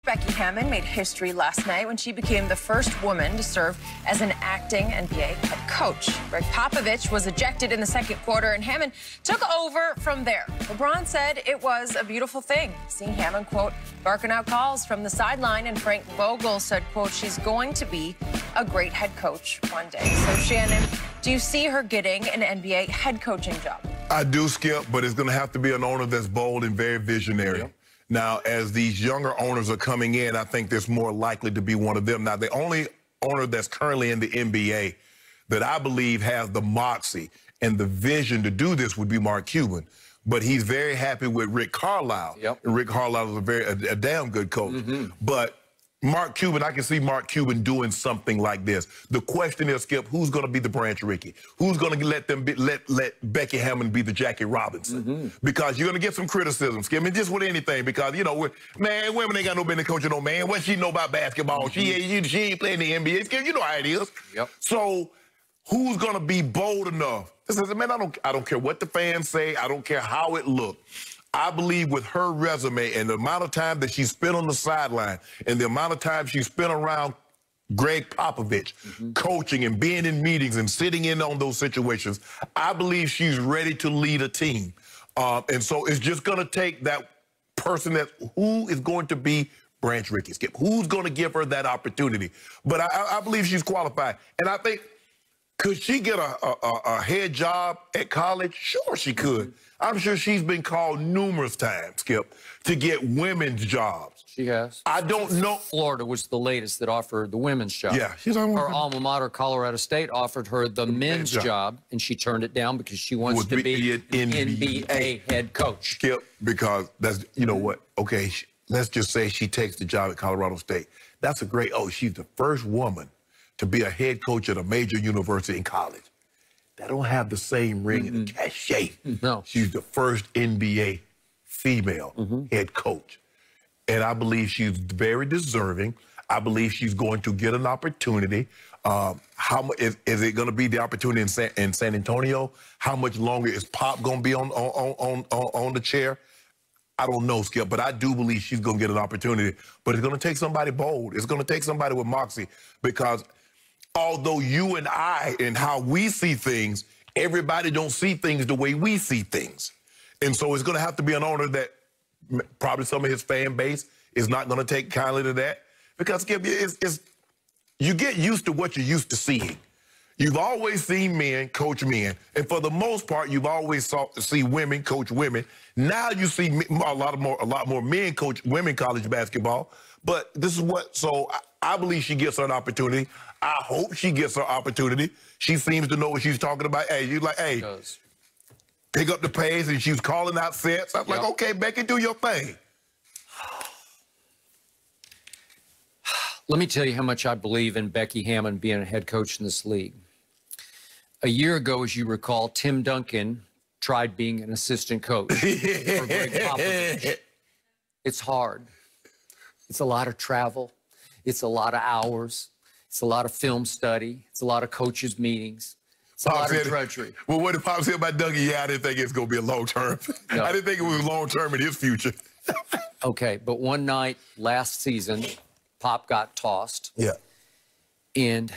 Becky Hammon made history last night when she became the first woman to serve as an acting NBA head coach. Greg Popovich was ejected in the second quarter, and Hammon took over from there. LeBron said it was a beautiful thing, seeing Hammon, quote, barking out calls from the sideline, and Frank Vogel said, quote, she's going to be a great head coach one day. So, Shannon, do you see her getting an NBA head coaching job? I do, Skip, but it's going to have to be an owner that's bold and very visionary. Yep. Now, as these younger owners are coming in, I think there's more likely to be one of them. Now, the only owner that's currently in the NBA that I believe has the moxie and the vision to do this would be Mark Cuban. But he's very happy with Rick Carlisle. Yep. And Rick Carlisle is a damn good coach. Mm-hmm. But Mark Cuban, I can see Mark Cuban doing something like this. The question is, Skip, who's going to be the Branch Rickey? Who's going to let Becky Hammon be the Jackie Robinson? Mm-hmm. Because you're going to get some criticism, Skip, and just with anything. Because, you know, man, women ain't got no business coaching no man. What she know about basketball? Mm-hmm. She ain't playing the NBA. Skip, you know how it is. Yep. So who's going to be bold enough? Listen, man, I don't care what the fans say. I don't care how it looks. I believe with her resume and the amount of time that she spent on the sideline and the amount of time she spent around Greg Popovich, coaching and being in meetings and sitting in on those situations, I believe she's ready to lead a team. And so it's just going to take that person who is going to be Branch Rickey, Skip, who's going to give her that opportunity. But I believe she's qualified. And I think, could she get a head job at college? Sure, she could. I'm sure she's been called numerous times, Skip, to get women's jobs. She has. I don't know. Florida was the latest that offered the women's job. Yeah, she's on her alma mater, Colorado State, offered her the men's job, and she turned it down because she wants to be an NBA head coach. Skip, because that's, you know what? Okay, let's just say she takes the job at Colorado State. That's a great. Oh, she's the first woman to be a head coach at a major university in college. That don't have the same ring and cachet. No. She's the first NBA female head coach. And I believe she's very deserving. I believe she's going to get an opportunity. How much is it going to be the opportunity in San Antonio? How much longer is Pop going to be on the chair? I don't know, Skip, but I do believe she's going to get an opportunity. But it's going to take somebody bold. It's going to take somebody with moxie, because although you and I and how we see things, everybody don't see things the way we see things. And so it's going to have to be an owner that probably some of his fan base is not going to take kindly to that. Because, Skip, you get used to what you're used to seeing. You've always seen men coach men. And for the most part, you've always see women coach women. Now you see a lot more men coach women college basketball. But this is what, so I believe she gets her an opportunity. I hope she gets her opportunity. She seems to know what she's talking about. Hey, you're like, hey, pick up the pace, and she was calling out sets. I'm like, okay, Becky, do your thing. Let me tell you how much I believe in Becky Hammon being a head coach in this league. A year ago, as you recall, Tim Duncan tried being an assistant coach for Greg Popovich. It's hard. It's a lot of travel. It's a lot of hours. It's a lot of film study. It's a lot of coaches' meetings. It's a lot of drudgery. Well, what did Pop say about Dougie? Yeah, I didn't think it's going to be a long-term. No. I didn't think it was long-term in his future. Okay, but one night last season, Pop got tossed. Yeah. And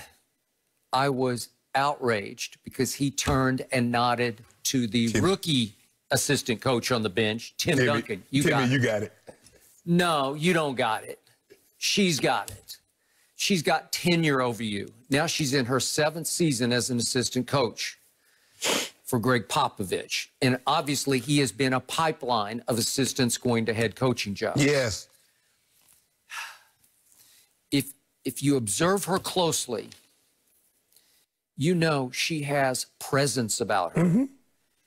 I was outraged because he turned and nodded to the rookie assistant coach on the bench, Tim Duncan. You got it. No, you don't got it. She's got it. She's got tenure over you. Now she's in her 7th season as an assistant coach for Greg Popovich. And obviously he has been a pipeline of assistants going to head coaching jobs. Yes. If you observe her closely, you know she has presence about her.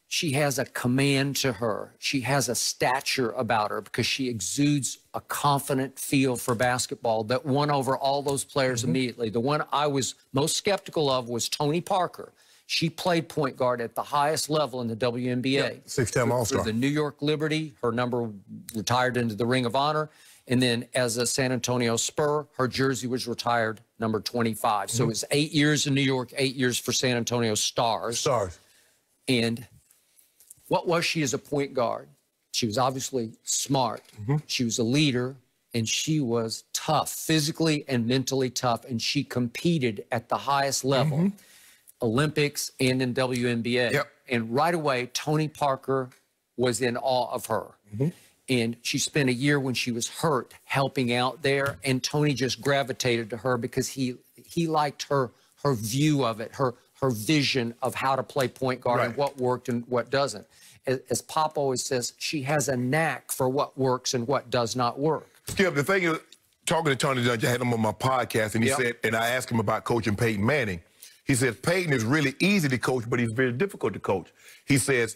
She has a command to her. She has a stature about her because she exudes a confident feel for basketball that won over all those players immediately. The one I was most skeptical of was Tony Parker. She played point guard at the highest level in the WNBA. Yep. 6-time All-Star. For the New York Liberty, her number retired into the Ring of Honor. And then as a San Antonio Spur, her jersey was retired number 25. So it's 8 years in New York, 8 years for San Antonio Stars. And what was she as a point guard? She was obviously smart. She was a leader, and she was tough, physically and mentally tough, and she competed at the highest level, Olympics and in WNBA. Yep. And right away, Tony Parker was in awe of her. And she spent a year when she was hurt helping out there, and Tony just gravitated to her because he liked her view of it, her vision of how to play point guard and what worked and what doesn't. As Pop always says, she has a knack for what works and what does not work. Skip, the thing is, talking to Tony Dungy, I had him on my podcast, and he said, and I asked him about coaching Peyton Manning. He says, Peyton is really easy to coach, but he's very difficult to coach. He says,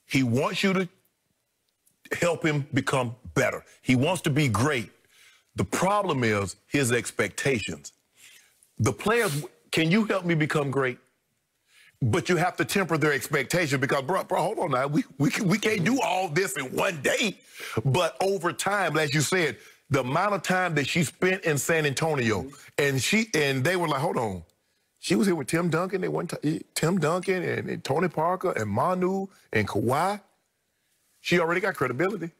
he wants you to help him become better. He wants to be great. The problem is his expectations. The players, can you help me become great? But you have to temper their expectation because, bro, hold on now. We can't do all this in one day. But over time, as you said, the amount of time that she spent in San Antonio, and they were like, hold on. She was here with Tim Duncan. Tim Duncan and Tony Parker and Manu and Kawhi. She already got credibility.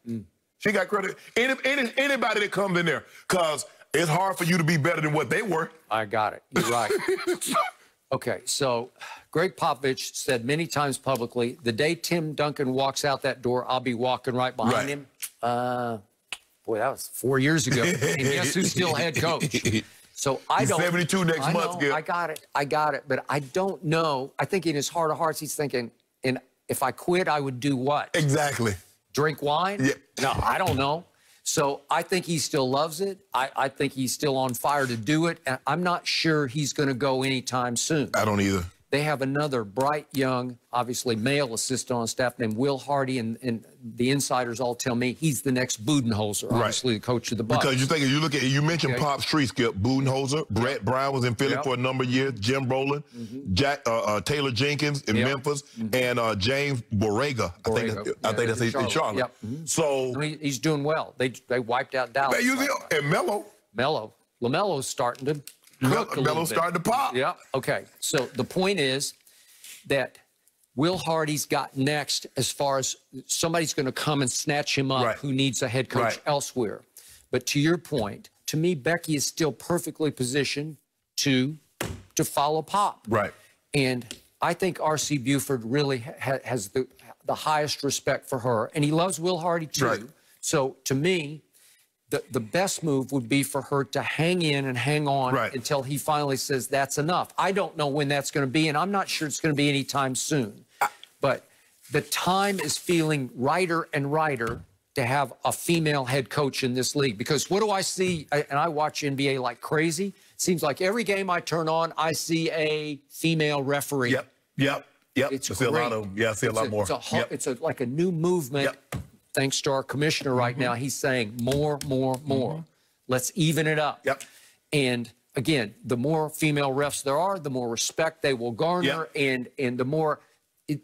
She got credit. Anybody that comes in there, because it's hard for you to be better than what they were. I got it. You're right. Okay, so Greg Popovich said many times publicly, the day Tim Duncan walks out that door, I'll be walking right behind him. Boy, that was 4 years ago. And guess who's still head coach? So He's 72 next month, Skip. I got it. But I don't know. I think in his heart of hearts, he's thinking, and if I quit, I would do what? Exactly. Drink wine? Yeah. No, I don't know. So I think he still loves it. I think he's still on fire to do it. And I'm not sure he's going to go anytime soon. I don't either. They have another bright, young, obviously male assistant on staff named Will Hardy, and the insiders all tell me he's the next Budenholzer, obviously the coach of the Bucks. Because you mentioned Pop's tree, Skip. Budenholzer, Brett Brown was in Philly for a number of years, Jim Brolin, Taylor Jenkins in Memphis, and James Borrega. I think that's in Charlotte. So he's doing well. They wiped out Dallas. And LaMelo's starting to Melo's starting to pop. Yeah. Okay. So the point is that Will Hardy's got next as far as somebody's going to come and snatch him up who needs a head coach elsewhere. But to your point, to me, Becky is still perfectly positioned to follow Pop. Right. And I think R.C. Buford really has the highest respect for her. And he loves Will Hardy, too. Right. So to me, the best move would be for her to hang in and hang on until he finally says that's enough. I don't know when that's going to be, and I'm not sure it's going to be anytime soon. But the time is feeling righter and righter to have a female head coach in this league. Because what do I see? And I watch NBA like crazy. It seems like every game I turn on, I see a female referee. Yep. It's great. I see a lot more. It's like a new movement. Thanks to our commissioner right now, he's saying more. Let's even it up. And again, the more female refs there are, the more respect they will garner, and the more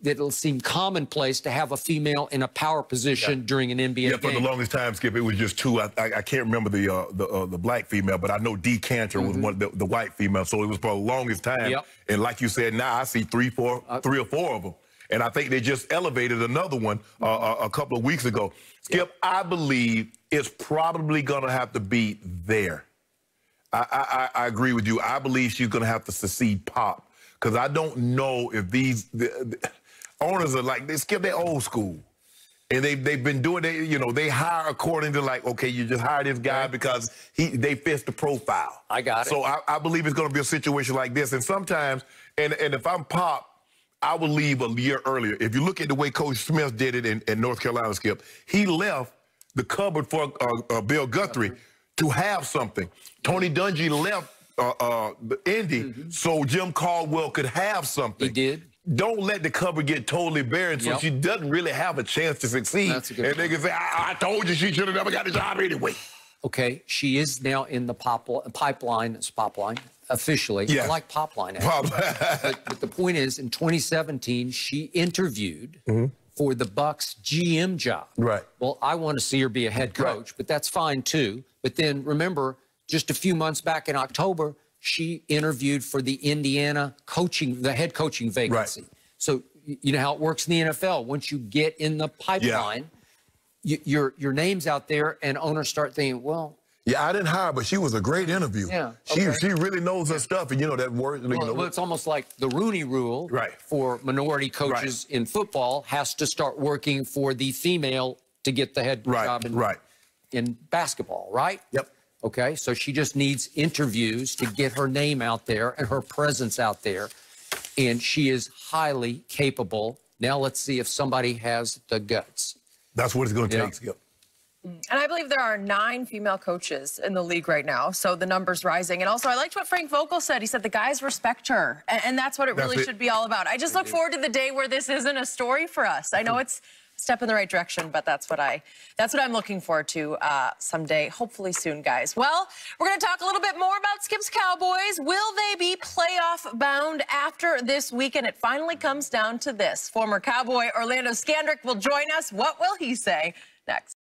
it'll seem commonplace to have a female in a power position during an NBA game. For the longest time, Skip, it was just two. I can't remember the black female, but I know Dee Cantor was one the white female. So it was for the longest time. And like you said, now I see three or four of them. And I think they just elevated another one a couple of weeks ago. Skip, I believe it's probably going to have to be there. I agree with you. I believe she's going to have to succeed Pop. Because I don't know if the owners are like, they're old school. And they've been doing it, they hire according to like, okay, you just hire this guy because they fit the profile. I got it. So I believe it's going to be a situation like this. And sometimes, and if I'm Pop, I would leave a year earlier. If you look at the way Coach Smith did it in North Carolina, Skip, he left the cupboard for Bill Guthrie to have something. Tony Dungy left the Indy so Jim Caldwell could have something. He did. Don't let the cupboard get totally barren so she doesn't really have a chance to succeed. That's a good and they can say, I told you she should have never got the job anyway. Okay, she is now in the pipeline. It's Popline. Officially. I like Popline. But the point is, in 2017, she interviewed for the Bucks GM job. Right. Well, I want to see her be a head coach, but that's fine too. But then remember, just a few months back in October, she interviewed for the Indiana the head coaching vacancy. So you know how it works in the NFL. Once you get in the pipeline, your name's out there, and owners start thinking, well, Yeah, I didn't hire, but she was a great interview. Yeah, She really knows her stuff, and you know that word. Well, it's almost like the Rooney Rule for minority coaches in football has to start working for the female to get the head job in basketball, right? Yep. Okay, so she just needs interviews to get her name out there and her presence out there, and she is highly capable. Now let's see if somebody has the guts. That's what it's going to take, Skip. And I believe there are 9 female coaches in the league right now, so the number's rising. And also, I liked what Frank Vogel said. He said the guys respect her, and that's what it really should be all about. I just look forward to the day where this isn't a story for us. I know it's a step in the right direction, but that's what I'm looking forward to someday, hopefully soon, guys. Well, we're going to talk a little bit more about Skip's Cowboys. Will they be playoff bound after this weekend? It finally comes down to this. Former Cowboy Orlando Scandrick will join us. What will he say next?